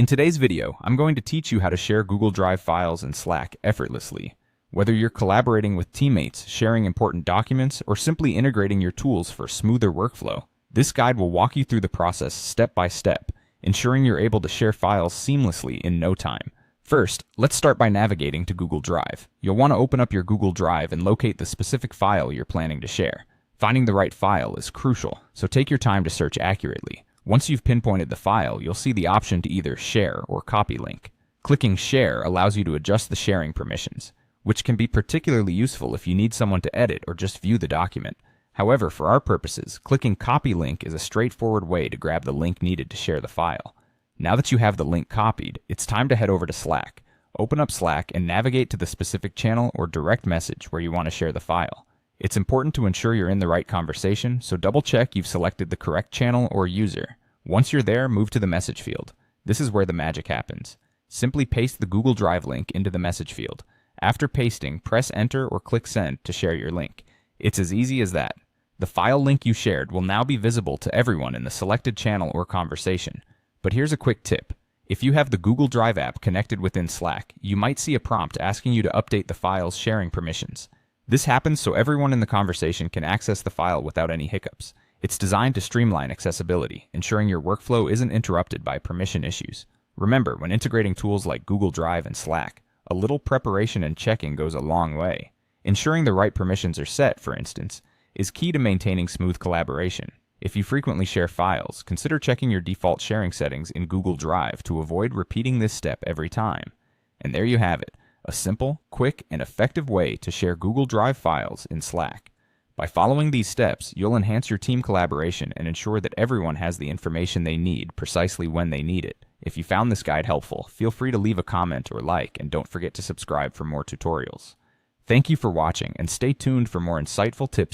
In today's video, I'm going to teach you how to share Google Drive files in Slack effortlessly. Whether you're collaborating with teammates, sharing important documents, or simply integrating your tools for smoother workflow, this guide will walk you through the process step by step, ensuring you're able to share files seamlessly in no time. First, let's start by navigating to Google Drive. You'll want to open up your Google Drive and locate the specific file you're planning to share. Finding the right file is crucial, so take your time to search accurately. Once you've pinpointed the file, you'll see the option to either share or copy link. Clicking Share allows you to adjust the sharing permissions, which can be particularly useful if you need someone to edit or just view the document. However, for our purposes, clicking Copy Link is a straightforward way to grab the link needed to share the file. Now that you have the link copied, it's time to head over to Slack. Open up Slack and navigate to the specific channel or direct message where you want to share the file. It's important to ensure you're in the right conversation, so double-check you've selected the correct channel or user. Once you're there, move to the message field. This is where the magic happens. Simply paste the Google Drive link into the message field. After pasting, press Enter or click Send to share your link. It's as easy as that. The file link you shared will now be visible to everyone in the selected channel or conversation. But here's a quick tip. If you have the Google Drive app connected within Slack, you might see a prompt asking you to update the file's sharing permissions. This happens so everyone in the conversation can access the file without any hiccups. It's designed to streamline accessibility, ensuring your workflow isn't interrupted by permission issues. Remember, when integrating tools like Google Drive and Slack, a little preparation and checking goes a long way. Ensuring the right permissions are set, for instance, is key to maintaining smooth collaboration. If you frequently share files, consider checking your default sharing settings in Google Drive to avoid repeating this step every time. And there you have it, a simple, quick, and effective way to share Google Drive files in Slack. By following these steps, you'll enhance your team collaboration and ensure that everyone has the information they need precisely when they need it. If you found this guide helpful, feel free to leave a comment or like, and don't forget to subscribe for more tutorials. Thank you for watching, and stay tuned for more insightful tips